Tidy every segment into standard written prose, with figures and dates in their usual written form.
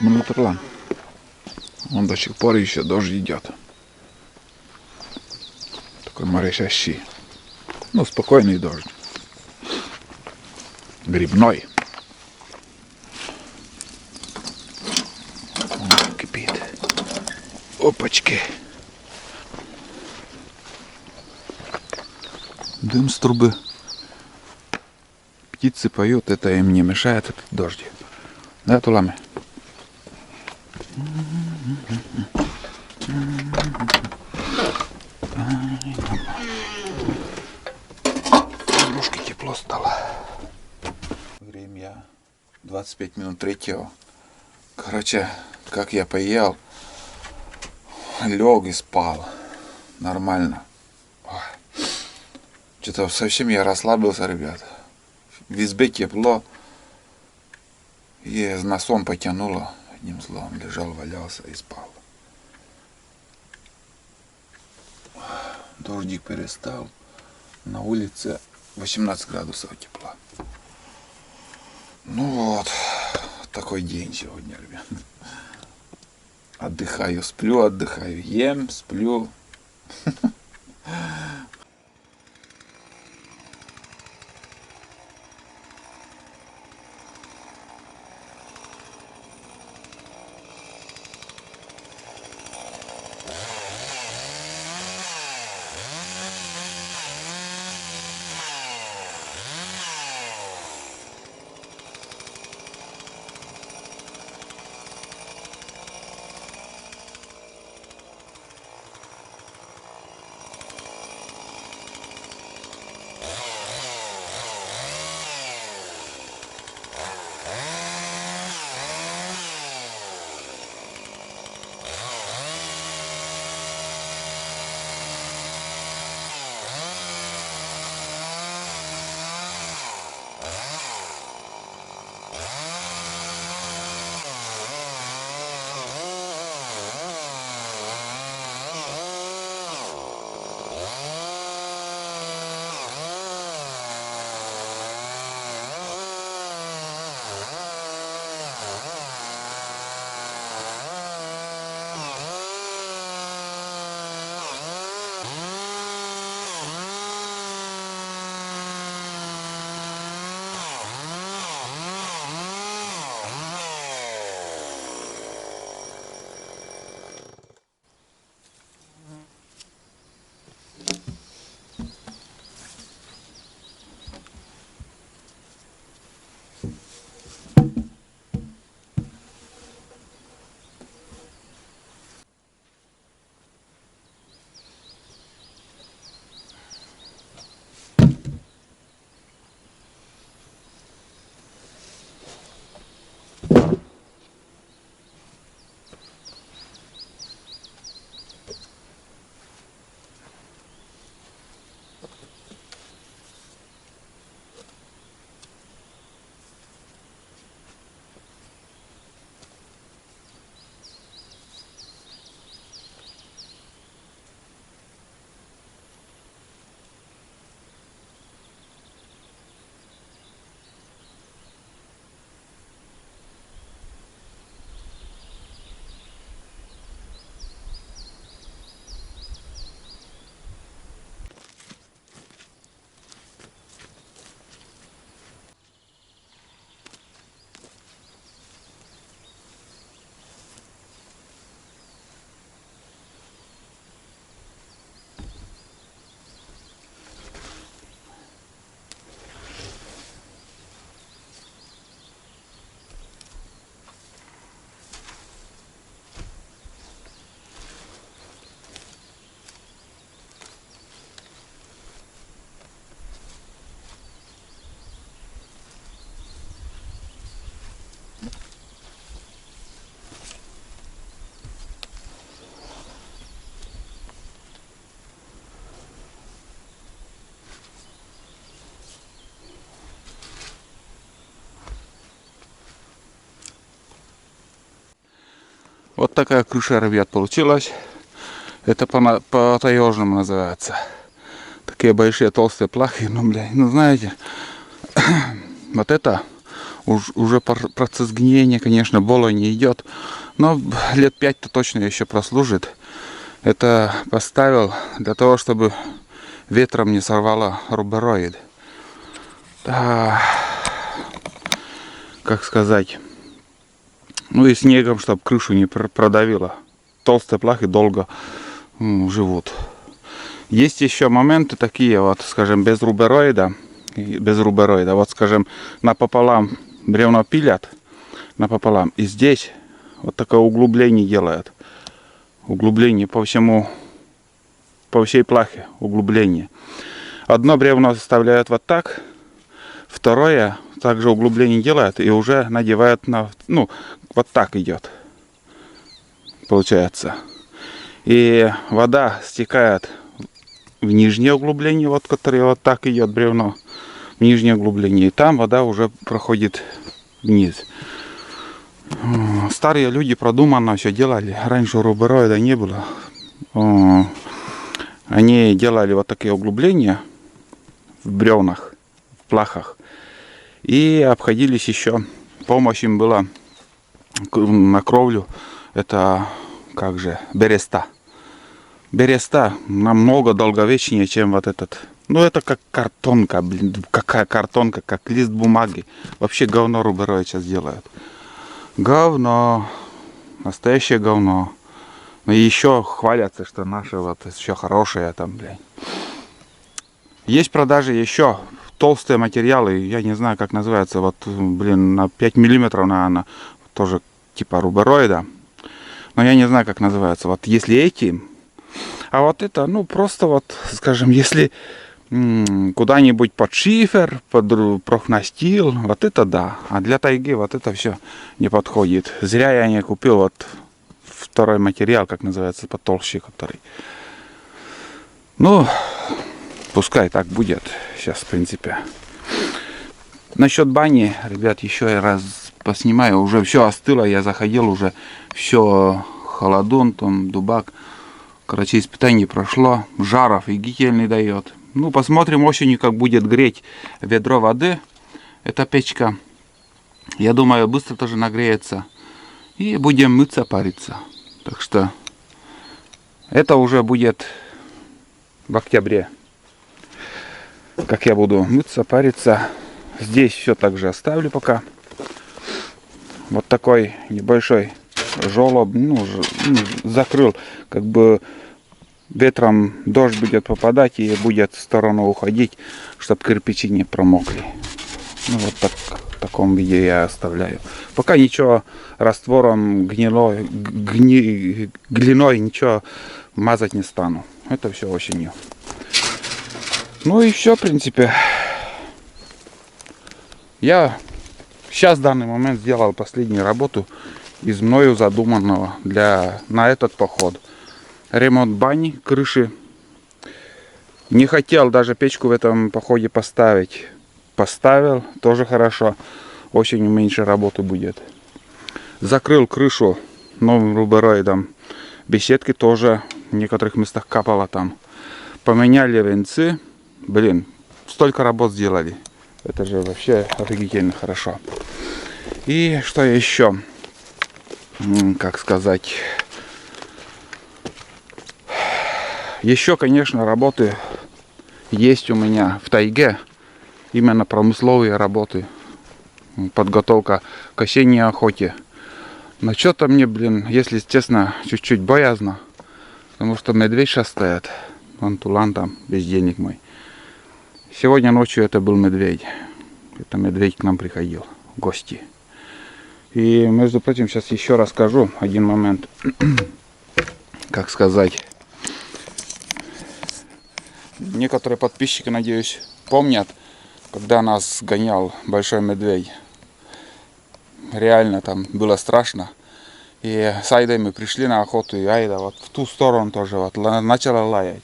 монотон. Он до сих пор еще дождь идет. Такой моросящий. Ну, спокойный дождь. Грибной. Он кипит. Опачки. Дым с трубы. Птицы поют, это им не мешает, этот дождь. Да, Тулами? Немножко тепло стало. Время 25 минут третьего. Короче, как я поел, лег и спал. Нормально. Что-то совсем я расслабился, ребята. В избе тепло. И на сон потянуло. Одним словом, лежал, валялся и спал. Дождик перестал. На улице 18 градусов тепла. Ну вот, такой день сегодня, ребят. Отдыхаю, сплю, отдыхаю, ем, сплю. Вот такая крыша, ребят, получилась. Это по-таежному называется. Такие большие толстые плахи, ну, блядь, ну, знаете, вот это Уже процесс гниения, конечно, бола не идет. Но лет 5-то точно еще прослужит. Это поставил для того, чтобы ветром не сорвало рубероид. Да, как сказать. Ну и снегом, чтобы крышу не продавило. Толстые плахи долго живут. Есть еще моменты такие, вот, скажем, без рубероида. Вот, скажем, напополам бревно пилят. Напополам. И здесь вот такое углубление делают. Углубление по всей плахе. Углубление. Одно бревно составляют вот так. Второе также углубление делают и уже надевают на... Ну, вот так идет. Получается. И вода стекает в нижнее углубление, вот которое вот так идет бревно. В нижнее углубление. И там вода уже проходит вниз. Старые люди продуманно все делали. Раньше рубероида не было. Они делали вот такие углубления в бревнах, в плахах. И обходились еще. Помощь им была на кровлю. Это как же береста. Береста намного долговечнее, чем вот этот. Ну это как картонка, блин. Какая картонка, как лист бумаги. Вообще говно рубероид сейчас делают. Говно. Настоящее говно. Но еще хвалятся, что наши вот еще хорошие там, блин. Есть продажи еще толстые материалы, я не знаю, как называется, вот, блин, на 5 миллиметров, наверное, тоже типа рубероида. Но я не знаю, как называется. Вот если эти, а вот это, ну, просто вот, скажем, если куда-нибудь под шифер, под профнастил, вот это да. А для тайги вот это все не подходит. Зря я не купил вот второй материал, как называется, потолще, который. Ну, пускай так будет сейчас, в принципе. Насчет бани, ребят, еще я раз поснимаю. Уже все остыло, я заходил, уже все холодун, там дубак. Короче, испытание прошло. Жар офигительный дает. Ну, посмотрим осенью, как будет греть ведро воды. Эта печка. Я думаю, быстро тоже нагреется. И будем мыться, париться. Так что это уже будет в октябре. Как я буду мыться, париться. Здесь все так же оставлю пока. Вот такой небольшой желоб, закрыл, как бы ветром дождь будет попадать и будет в сторону уходить, чтобы кирпичи не промокли. Ну, вот так, в таком виде я оставляю. Пока ничего раствором глиной ничего мазать не стану. Это все осенью. Ну и все, в принципе. Я сейчас в данный момент сделал последнюю работу из мною задуманного на этот поход. Ремонт бани, крыши. Не хотел даже печку в этом походе поставить. Поставил, тоже хорошо. Осенью меньше работы будет. Закрыл крышу новым рубероидом. Беседки тоже в некоторых местах капало там. Поменяли венцы. Блин, столько работ сделали. Это же вообще офигительно хорошо. И что еще? Как сказать? Еще, конечно, работы есть у меня в тайге. Именно промысловые работы. Подготовка к осенней охоте. Но что-то мне, блин, если честно, чуть-чуть боязно. Потому что медведь шастает. Вон тулан там, без денег мой. Сегодня ночью это был медведь. Это медведь к нам приходил в гости. И, между прочим, сейчас еще расскажу один момент. Как сказать. Некоторые подписчики, надеюсь, помнят, когда нас гонял большой медведь. Реально там было страшно. И с Айдой мы пришли на охоту, и Айда вот в ту сторону тоже вот начала лаять.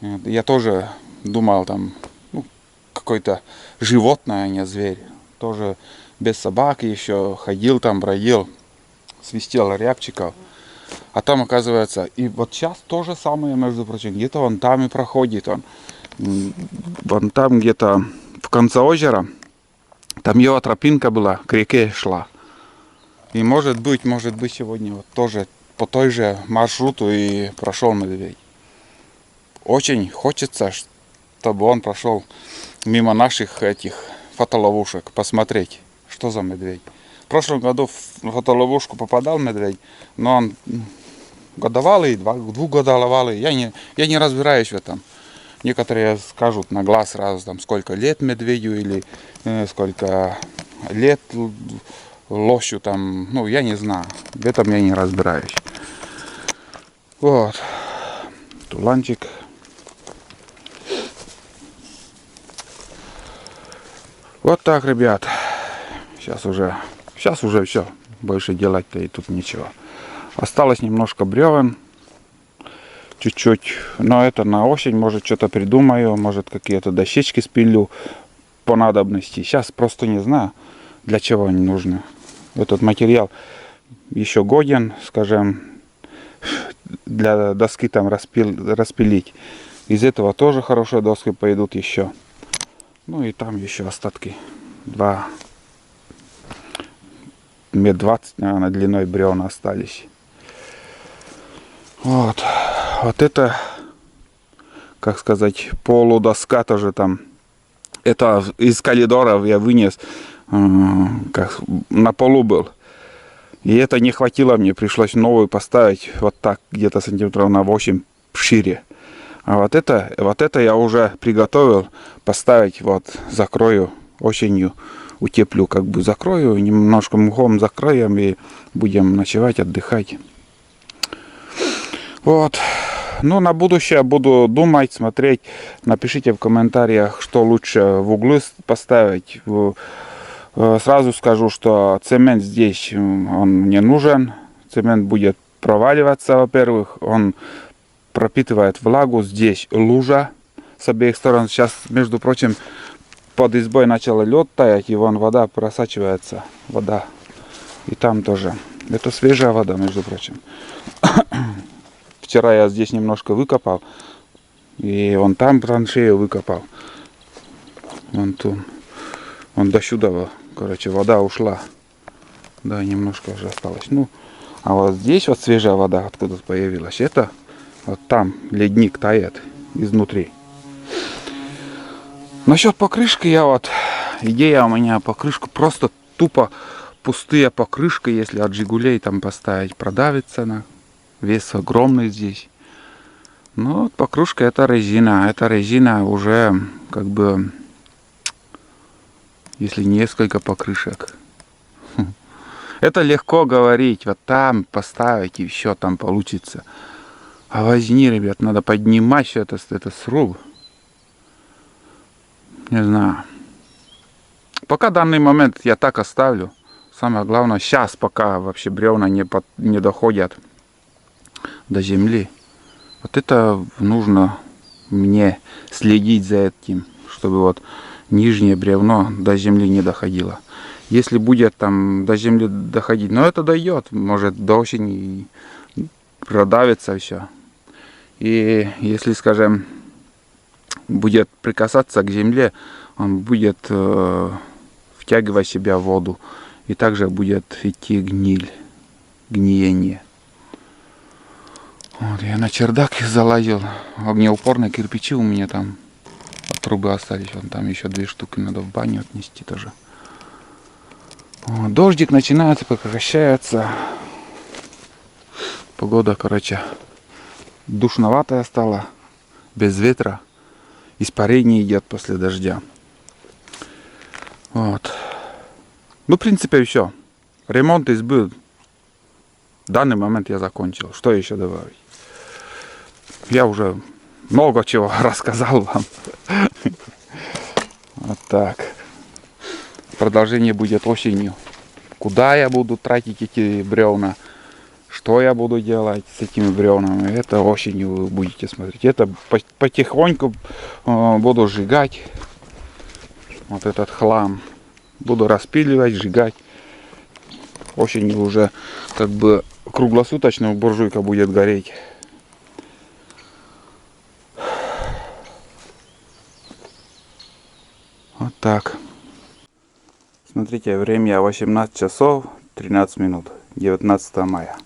Я тоже думал, там какое-то животное, а не зверь. Тоже без собаки еще ходил там, бродил, свистел рябчиков. А там, оказывается, и вот сейчас то же самое, между прочим, где-то он там и проходит. Вон там где-то в конце озера, Там его тропинка была, к реке шла. И может быть сегодня вот тоже по той же маршруту и прошел медведь. Очень хочется, чтобы он прошел мимо наших этих фотоловушек, посмотреть, что за медведь. В прошлом году в фотоловушку попадал медведь, но он годовалый, двухгодовалый. Я не разбираюсь в этом. Некоторые скажут на глаз сразу, там, сколько лет медведю или сколько лет лосю там. Ну, я не знаю. В этом я не разбираюсь. Вот. Туланчик. Вот так, ребят. Сейчас уже все. Больше делать-то и тут ничего. Осталось немножко бревен. Чуть-чуть. Но это на осень. Может, что-то придумаю. Может, какие-то дощечки спилю по надобности. Сейчас просто не знаю, для чего они нужны. Этот материал еще годен, скажем, для доски там распилить. Из этого тоже хорошие доски пойдут еще. Ну и там еще остатки. 2 метра 20, наверное, длиной бревна остались. Вот. Вот это, как сказать, полудоска тоже там. Это из коридоров я вынес, как на полу был. И это не хватило мне, пришлось новую поставить вот так, где-то сантиметров на 8 шире. А вот это я уже приготовил поставить, вот закрою осенью, утеплю, как бы закрою, немножко мхом закроем и будем ночевать, отдыхать. Вот. Ну, на будущее буду думать, смотреть. Напишите в комментариях, что лучше в углы поставить. Сразу скажу, что цемент здесь он не нужен. Цемент будет проваливаться, во-первых. Он пропитывает влагу. Здесь лужа с обеих сторон. Сейчас, между прочим, под избой начал лед таять, и вон вода просачивается. Вода. И там тоже. Это свежая вода, между прочим. Вчера я здесь немножко выкопал. И вон там траншею выкопал. Вон тут. Вон до сюда, короче, вода ушла. Да, немножко уже осталось. Ну, а вот здесь вот свежая вода откуда-то появилась. Это вот там ледник тает изнутри. Насчет покрышки идея у меня покрышку просто тупо пустые покрышки, если от Жигулей там поставить, продавится она. Вес огромный здесь. Ну, вот покрышка это резина. Эта резина уже как бы, если несколько покрышек. Это легко говорить. Вот там поставить и все там получится. А возни, ребят, надо поднимать все это сруб. Не знаю. Пока данный момент я так оставлю. Самое главное, сейчас пока вообще бревна не доходят до земли. Вот это нужно мне следить за этим, чтобы вот нижнее бревно до земли не доходило. Если будет там до земли доходить, но это дойдет, может до осени продавится все. И если, скажем, будет прикасаться к земле, он будет втягивать в себя воду. И также будет идти гниение. Вот, я на чердак залазил. Огнеупорные кирпичи у меня там от трубы остались. Вон там еще 2 штуки надо в баню отнести тоже. Вот, дождик начинается, прекращается. Погода, короче, душноватая стала. Без ветра. Испарение идет после дождя. Вот. Ну, в принципе, все. Ремонт избы в данный момент я закончил. Что еще добавить? Я уже много чего рассказал вам. Вот так. Продолжение будет осенью. Куда я буду тратить эти бревна? Что я буду делать с этими бревнами? Это осенью вы будете смотреть. Это потихоньку буду сжигать. Вот этот хлам. Буду распиливать, сжигать. Осенью уже как бы круглосуточно буржуйка будет гореть. Вот так. Смотрите, время 18 часов 13 минут, 19 мая.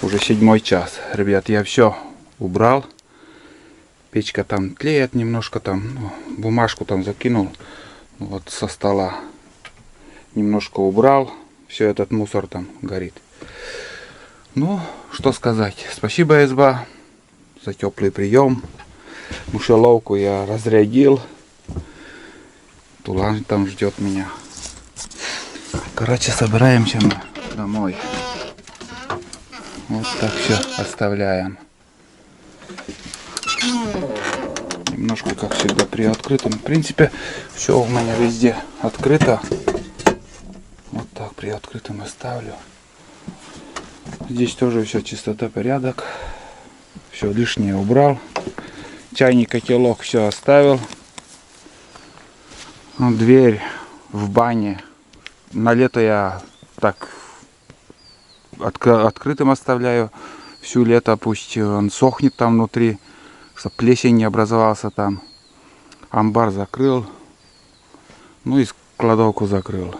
Уже 7 час. Ребят, я все убрал. Печка там тлеет немножко, там ну, бумажку там закинул. Вот со стола. Немножко убрал. Все этот мусор там горит. Ну, что сказать. Спасибо, изба, за теплый прием. Мышеловку я разрядил. Тулан там ждет меня. Короче, собираемся мы домой. Вот так все оставляем. Немножко, как всегда, приоткрытым. В принципе, все у меня везде открыто. Вот так приоткрытым оставлю. Здесь тоже все чистота, порядок. Все лишнее убрал. Чайник, котелок все оставил. Ну, дверь в бане. На лето я так открытым оставляю. Всю лето пусть он сохнет там внутри, чтобы плесень не образовался там. Амбар закрыл. Ну и кладовку закрыл.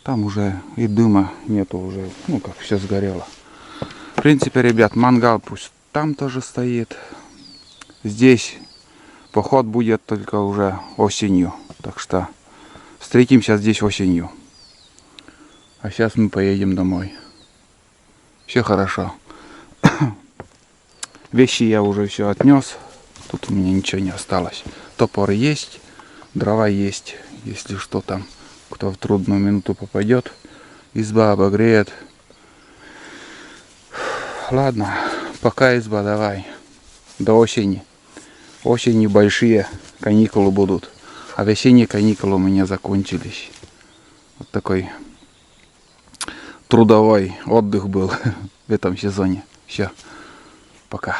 Там уже и дыма нету уже. Ну как все сгорело. В принципе, ребят, мангал пусть там тоже стоит. Здесь поход будет только уже осенью. Так что встретимся здесь осенью. А сейчас мы поедем домой. Все хорошо. Вещи я уже все отнес. Тут у меня ничего не осталось. Топор есть, дрова есть. Если что там, кто в трудную минуту попадет, изба обогреет. Ладно, пока, изба, давай. До осени. Осенью большие каникулы будут. А весенние каникулы у меня закончились. Вот такой трудовой отдых был в этом сезоне. Все, пока.